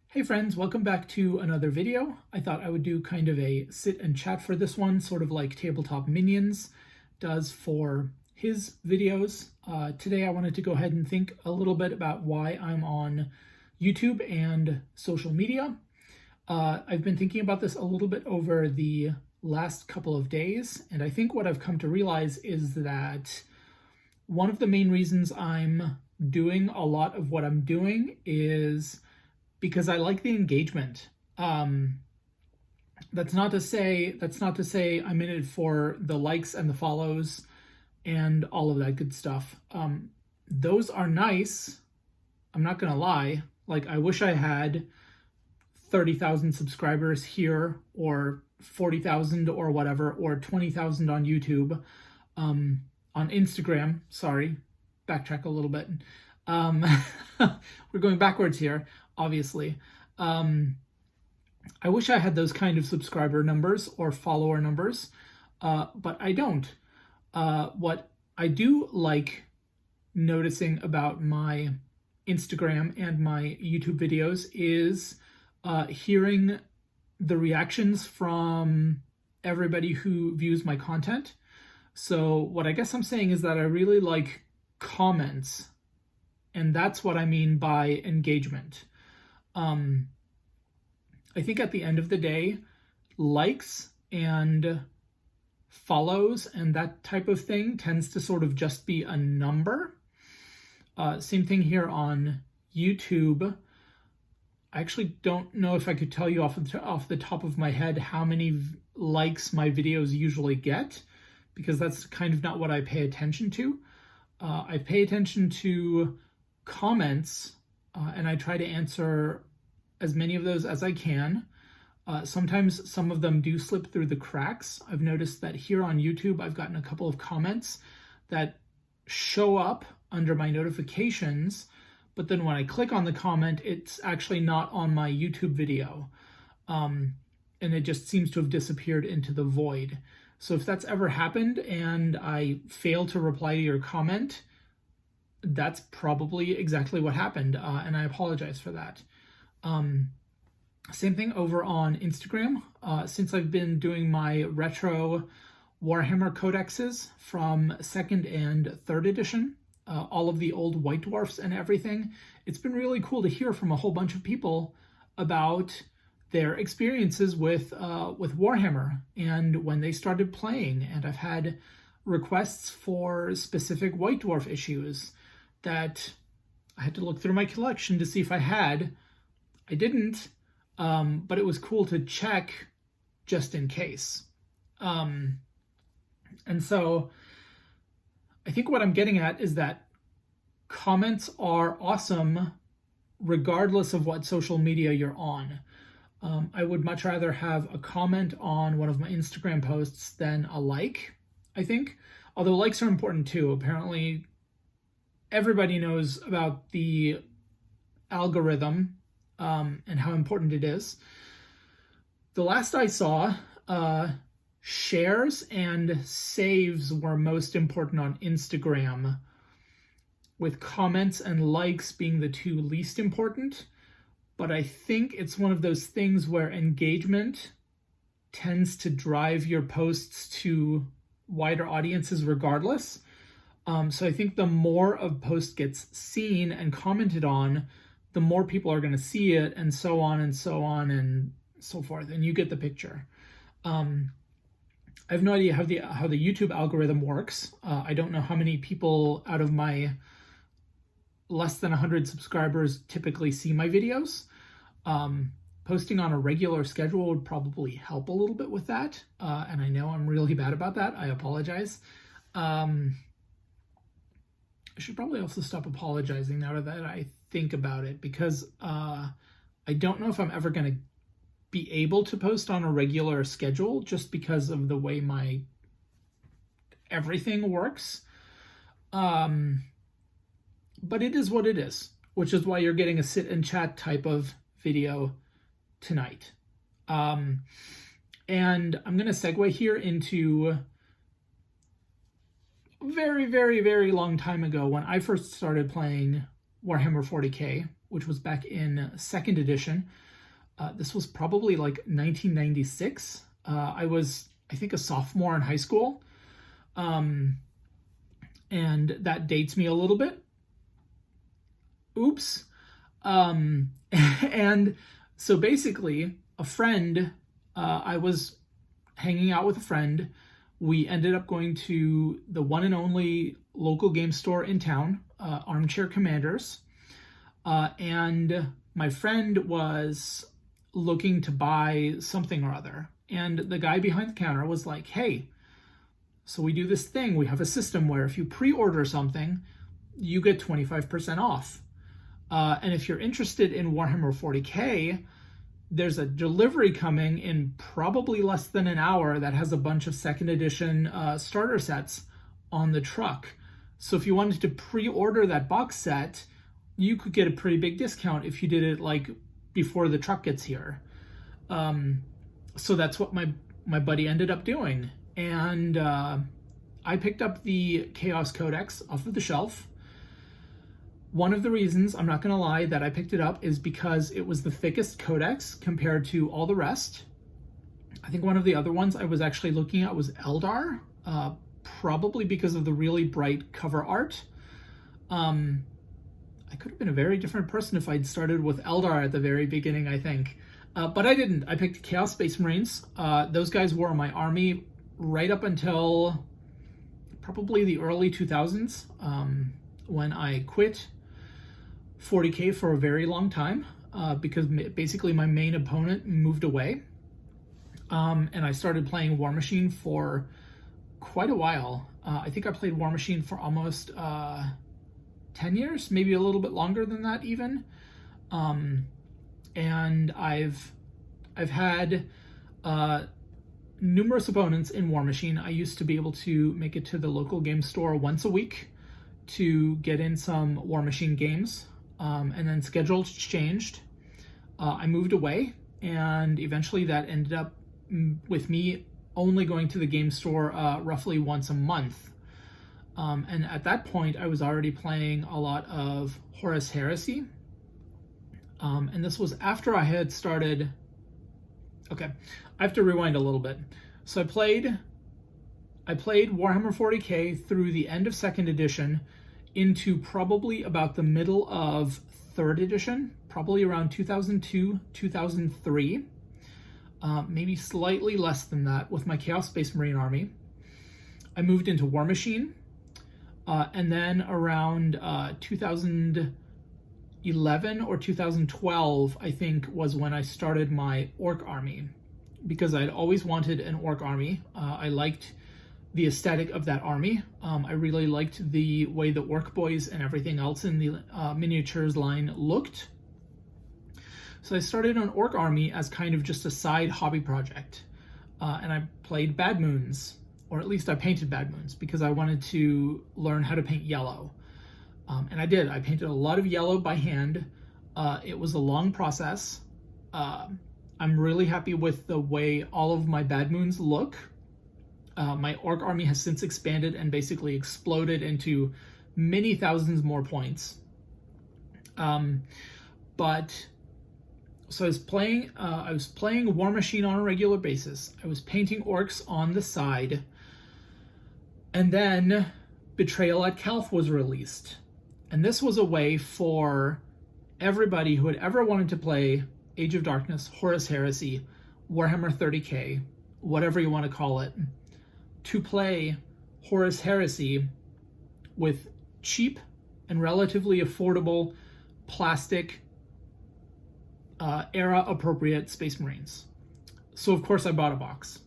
Hey friends, welcome back to another video. I thought I would do kind of a sit and chat for this one, sort of like Tabletop Minions does for his videos. Today I wanted to go ahead and think a little bit about why I'm on YouTube and social media. I've been thinking about this a little bit over the last couple of days, and I think what I've come to realize is that one of the main reasons I'm doing a lot of what I'm doing is because I like the engagement. That's not to say I'm in it for the likes and the follows and all of that good stuff. Those are nice. I'm not gonna lie. Like, I wish I had 30,000 subscribers here, or 40,000 or whatever, or 20,000 on YouTube. On Instagram, sorry, backtrack a little bit. We're going backwards here, obviously. I wish I had those kind of subscriber numbers or follower numbers, but I don't. What I do like noticing about my Instagram and my YouTube videos is hearing the reactions from everybody who views my content. So what I guess I'm saying is that I really like comments, and that's what I mean by engagement. I think at the end of the day, likes and follows and that type of thing tends to sort of just be a number. Same thing here on YouTube. I actually don't know if I could tell you off the top of my head how many likes my videos usually get, because that's kind of not what I pay attention to. I pay attention to comments, and I try to answer as many of those as I can. Sometimes some of them do slip through the cracks. I've noticed that here on YouTube, I've gotten a couple of comments that show up under my notifications, but then when I click on the comment, it's actually not on my YouTube video. And it just seems to have disappeared into the void. So if that's ever happened and I fail to reply to your comment, that's probably exactly what happened, and I apologize for that. Same thing over on Instagram. Since I've been doing my retro Warhammer Codexes from 2nd and 3rd edition, all of the old White Dwarfs and everything, it's been really cool to hear from a whole bunch of people about their experiences with Warhammer and when they started playing. And I've had requests for specific White Dwarf issues that I had to look through my collection to see if I had. I didn't, but it was cool to check just in case. And so I think what I'm getting at is that comments are awesome regardless of what social media you're on. I would much rather have a comment on one of my Instagram posts than a like, I think. Although likes are important too. Apparently, everybody knows about the algorithm and how important it is. The last I saw, shares and saves were most important on Instagram, with comments and likes being the two least important. But I think it's one of those things where engagement tends to drive your posts to wider audiences regardless. So I think the more a post gets seen and commented on, the more people are going to see it, and so on and so on and so forth. And you get the picture. I have no idea how the YouTube algorithm works. I don't know how many people out of my less than 100 subscribers typically see my videos. Posting on a regular schedule would probably help a little bit with that. And I know I'm really bad about that. I apologize. I should probably also stop apologizing now that I think about it, because I don't know if I'm ever going to be able to post on a regular schedule just because of the way my everything works. But it is what it is, which is why you're getting a sit and chat type of video tonight. And I'm going to segue here into very, very, very long time ago when I first started playing Warhammer 40k. which was back in 2nd edition. This was probably like 1996. I was, I think, a sophomore in high school. And that dates me a little bit. Oops. And so basically, a friend, I was hanging out with a friend. We ended up going to the one and only local game store in town, Armchair Commanders. And my friend was looking to buy something or other. And the guy behind the counter was like, hey, so we do this thing. We have a system where if you pre-order something, you get 25% off. And if you're interested in Warhammer 40K, there's a delivery coming in probably less than an hour that has a bunch of 2nd edition starter sets on the truck. So if you wanted to pre-order that box set, you could get a pretty big discount if you did it like before the truck gets here. So that's what my buddy ended up doing. And I picked up the Chaos Codex off of the shelf. One of the reasons, I'm not going to lie, that I picked it up is because it was the thickest codex compared to all the rest. I think one of the other ones I was actually looking at was Eldar, probably because of the really bright cover art. I could have been a very different person if I'd started with Eldar at the very beginning, I think. But I didn't. I picked Chaos Space Marines. Those guys were in my army right up until probably the early 2000s, when I quit 40K for a very long time, because basically my main opponent moved away. And I started playing War Machine for quite a while. I think I played War Machine for almost 10 years, maybe a little bit longer than that even. And I've had numerous opponents in War Machine. I used to be able to make it to the local game store once a week to get in some War Machine games, and then schedules changed. I moved away, and eventually that ended up with me only going to the game store roughly once a month. And at that point, I was already playing a lot of Horus Heresy. And this was after I had started... Okay, I have to rewind a little bit. So I played Warhammer 40K through the end of 2nd edition into probably about the middle of 3rd edition, probably around 2002, 2003. Maybe slightly less than that with my Chaos Space Marine army. I moved into War Machine, and then around 2011 or 2012, I think, was when I started my Orc army, because I'd always wanted an Orc army. I liked the aesthetic of that army. I really liked the way the Orc boys and everything else in the miniatures line looked. So I started an Orc army as kind of just a side hobby project. And I played Bad Moons, or at least I painted Bad Moons, because I wanted to learn how to paint yellow. And I did. I painted a lot of yellow by hand. It was a long process. I'm really happy with the way all of my Bad Moons look. My Orc army has since expanded and basically exploded into many thousands more points. So I was playing War Machine on a regular basis. I was painting orcs on the side. And then Betrayal at Calth was released. And this was a way for everybody who had ever wanted to play Age of Darkness, Horus Heresy, Warhammer 30K, whatever you want to call it, to play Horus Heresy with cheap and relatively affordable plastic era-appropriate Space Marines. So of course I bought a box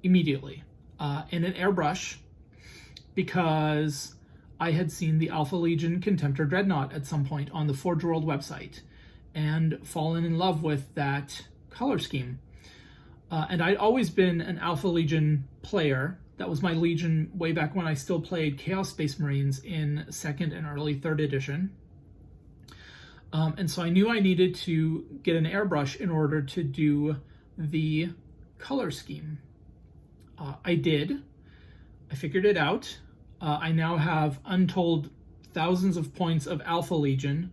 immediately, and an airbrush, because I had seen the Alpha Legion Contemptor Dreadnought at some point on the Forge World website and fallen in love with that color scheme. And I'd always been an Alpha Legion player. That was my Legion way back when I still played Chaos Space Marines in 2nd and early 3rd edition. And so I knew I needed to get an airbrush in order to do the color scheme. I did. I figured it out. I now have untold thousands of points of Alpha Legion.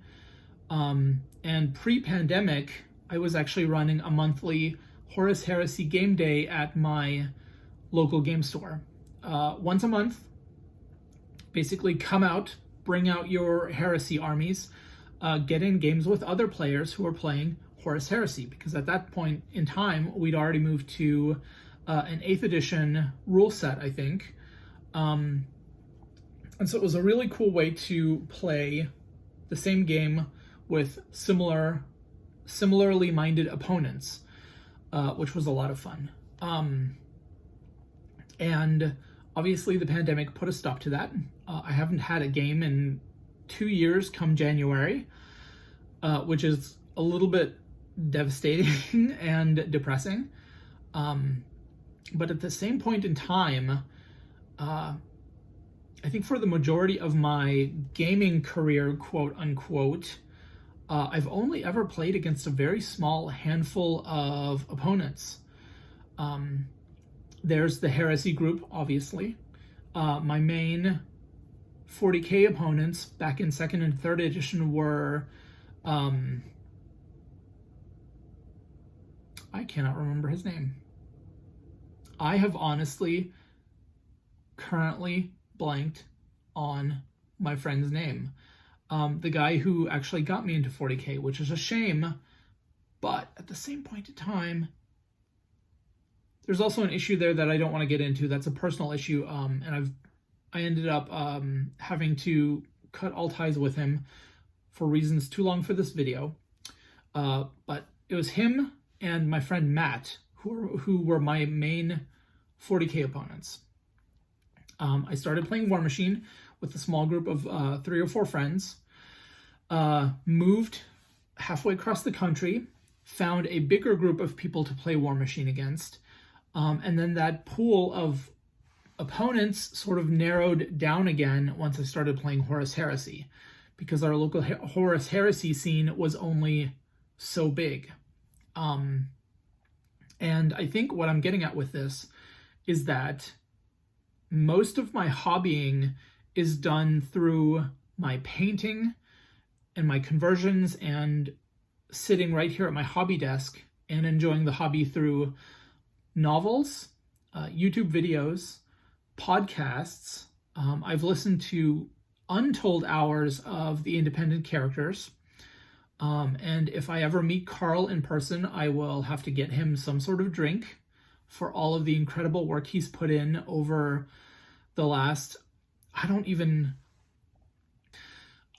And pre-pandemic, I was actually running a monthly Horus Heresy game day at my local game store. Once a month, basically come out, bring out your Heresy armies, get in games with other players who are playing Horus Heresy, because at that point in time, we'd already moved to an 8th edition rule set, I think. And so it was a really cool way to play the same game with similarly minded opponents, which was a lot of fun. And obviously the pandemic put a stop to that. I haven't had a game in 2 years come January, which is a little bit devastating and depressing. But at the same point in time, I think for the majority of my gaming career, quote unquote, I've only ever played against a very small handful of opponents. There's the Heresy group, obviously. My main 40k opponents back in 2nd and 3rd edition were... I cannot remember his name. I have honestly currently blanked on my friend's name. The guy who actually got me into 40k, which is a shame, but at the same point in time, there's also an issue there that I don't want to get into. That's a personal issue, and I ended up having to cut all ties with him for reasons too long for this video. But it was him and my friend Matt who were my main 40k opponents. I started playing War Machine with a small group of 3 or 4 friends, moved halfway across the country, found a bigger group of people to play War Machine against, and then that pool of opponents sort of narrowed down again once I started playing Horus Heresy, because our local Horus Heresy scene was only so big. And I think what I'm getting at with this is that most of my hobbying is done through my painting and my conversions and sitting right here at my hobby desk and enjoying the hobby through novels, YouTube videos, podcasts. I've listened to untold hours of the independent characters. And if I ever meet Carl in person, I will have to get him some sort of drink for all of the incredible work he's put in over the last, I don't even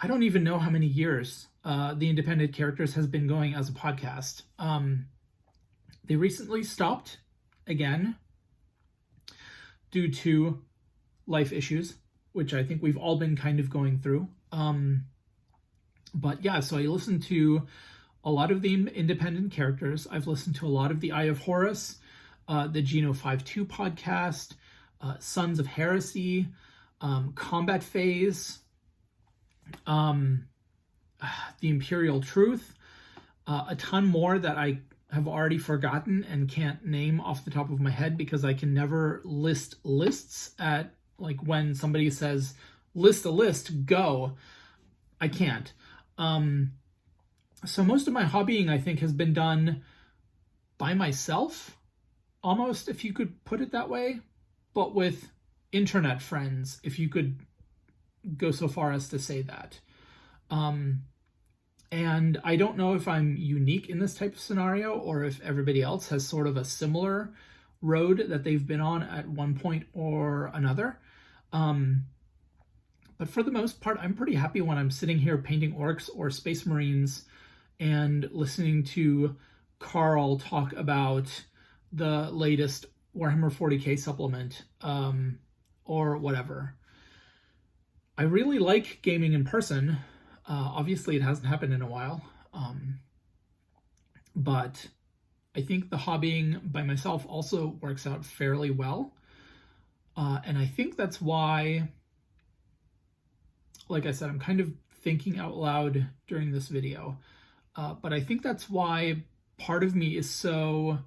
know how many years the independent characters has been going as a podcast. They recently stopped again due to life issues, which I think we've all been kind of going through. But yeah, so I listened to a lot of the independent characters. I've listened to a lot of the Eye of Horus, the Geno 5.2 podcast, Sons of Heresy, Combat Phase, the Imperial Truth, a ton more that I have already forgotten and can't name off the top of my head because I can never list lists at, like, when somebody says, list a list, go. I can't. So most of my hobbying, I think, has been done by myself, almost, if you could put it that way, but with internet friends, if you could go so far as to say that. And I don't know if I'm unique in this type of scenario or if everybody else has sort of a similar road that they've been on at one point or another. But for the most part, I'm pretty happy when I'm sitting here painting orcs or space marines and listening to Carl talk about the latest Warhammer 40k supplement, or whatever. I really like gaming in person. Obviously, it hasn't happened in a while. But I think the hobbying by myself also works out fairly well. And I think that's why, like I said, I'm kind of thinking out loud during this video. But I think that's why part of me is so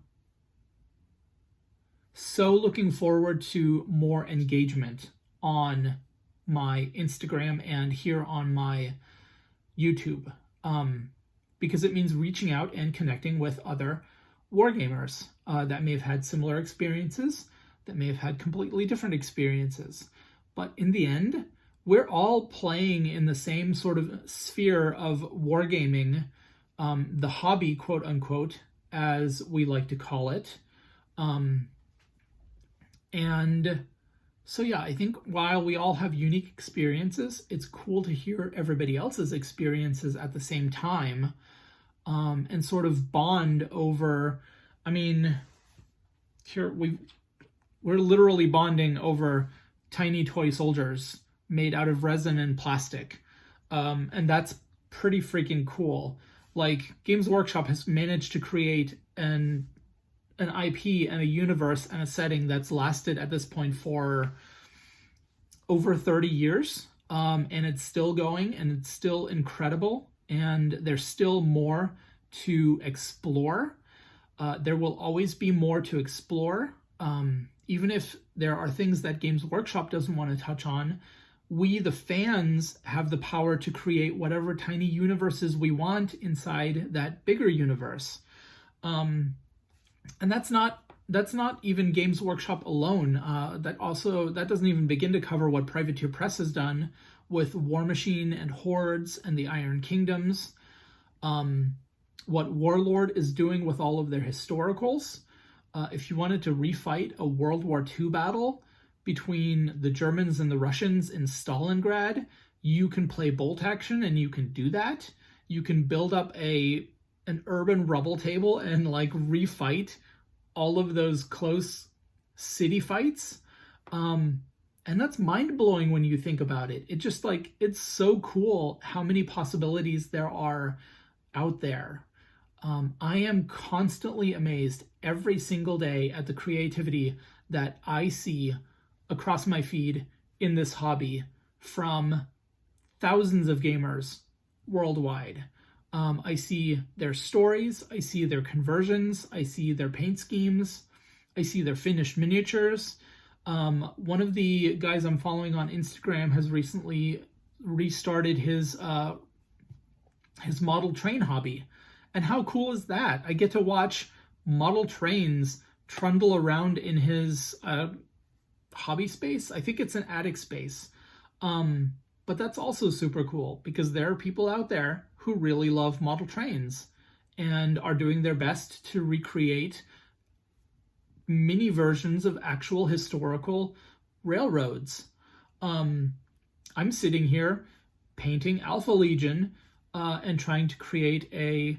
looking forward to more engagement on my Instagram and here on my YouTube. because it means reaching out and connecting with other wargamers that may have had similar experiences, that may have had completely different experiences. But in the end, we're all playing in the same sort of sphere of wargaming, the hobby, quote unquote, as we like to call it. And so yeah, I think while we all have unique experiences, it's cool to hear everybody else's experiences at the same time, and sort of bond over, I mean, here we're literally bonding over tiny toy soldiers made out of resin and plastic. And that's pretty freaking cool. Like, Games Workshop has managed to create an IP and a universe and a setting that's lasted at this point for over 30 years. And it's still going, and it's still incredible. And there's still more to explore. There will always be more to explore. Even if there are things that Games Workshop doesn't want to touch on, we, the fans, have the power to create whatever tiny universes we want inside that bigger universe. And that's not even Games Workshop alone. That doesn't even begin to cover what Privateer Press has done with War Machine and Hordes and the Iron Kingdoms. What Warlord is doing with all of their historicals. If you wanted to refight a World War II battle between the Germans and the Russians in Stalingrad, you can play bolt action and you can do that. You can build up an urban rubble table and like refight all of those close city fights. And that's mind-blowing when you think about it. It just like, it's so cool how many possibilities there are out there. I am constantly amazed every single day at the creativity that I see across my feed in this hobby from thousands of gamers worldwide. I see their stories, I see their conversions, I see their paint schemes, I see their finished miniatures. One of the guys I'm following on Instagram has recently restarted his model train hobby. And how cool is that? I get to watch model trains trundle around in his hobby space. I think it's an attic space. But that's also super cool because there are people out there who really love model trains and are doing their best to recreate mini versions of actual historical railroads. I'm sitting here painting Alpha Legion and trying to create a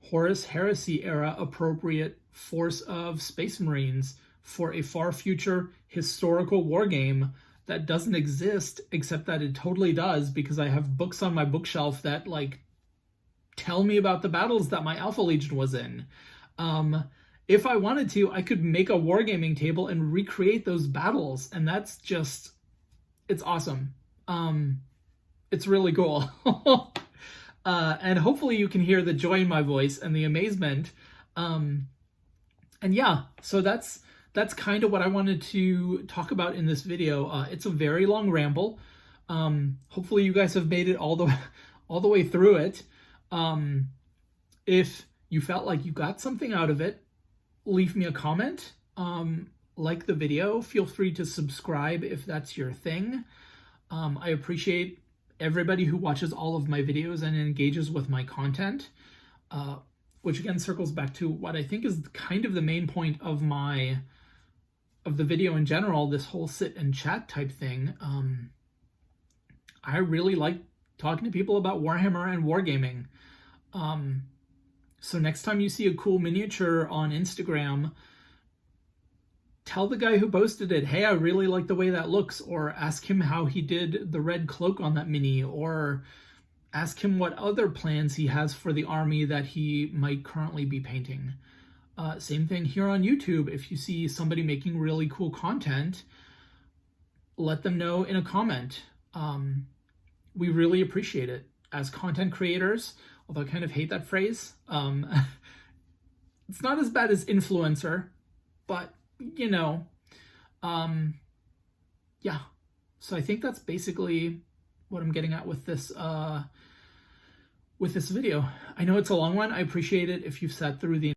Horus Heresy era appropriate force of Space Marines for a far future historical war game that doesn't exist, except that it totally does because I have books on my bookshelf that like tell me about the battles that my Alpha Legion was in. If I wanted to, I could make a wargaming table and recreate those battles, and that's just, it's awesome. It's really cool. And hopefully you can hear the joy in my voice and the amazement. And yeah, so that's kind of what I wanted to talk about in this video. It's a very long ramble. Hopefully you guys have made it all the way through it. If you felt like you got something out of it, leave me a comment. Like the video. Feel free to subscribe if that's your thing. I appreciate everybody who watches all of my videos and engages with my content, which again circles back to what I think is kind of the main point of the video in general, this whole sit and chat type thing. I really like talking to people about Warhammer and wargaming. So next time you see a cool miniature on Instagram, tell the guy who posted it, hey, I really like the way that looks, or ask him how he did the red cloak on that mini, or ask him what other plans he has for the army that he might currently be painting. Same thing here on YouTube. If you see somebody making really cool content, let them know in a comment. We really appreciate it. As content creators, although I kind of hate that phrase, it's not as bad as influencer, but you know, yeah. So I think that's basically what I'm getting at with this with this video. I know it's a long one. I appreciate it if you've sat through the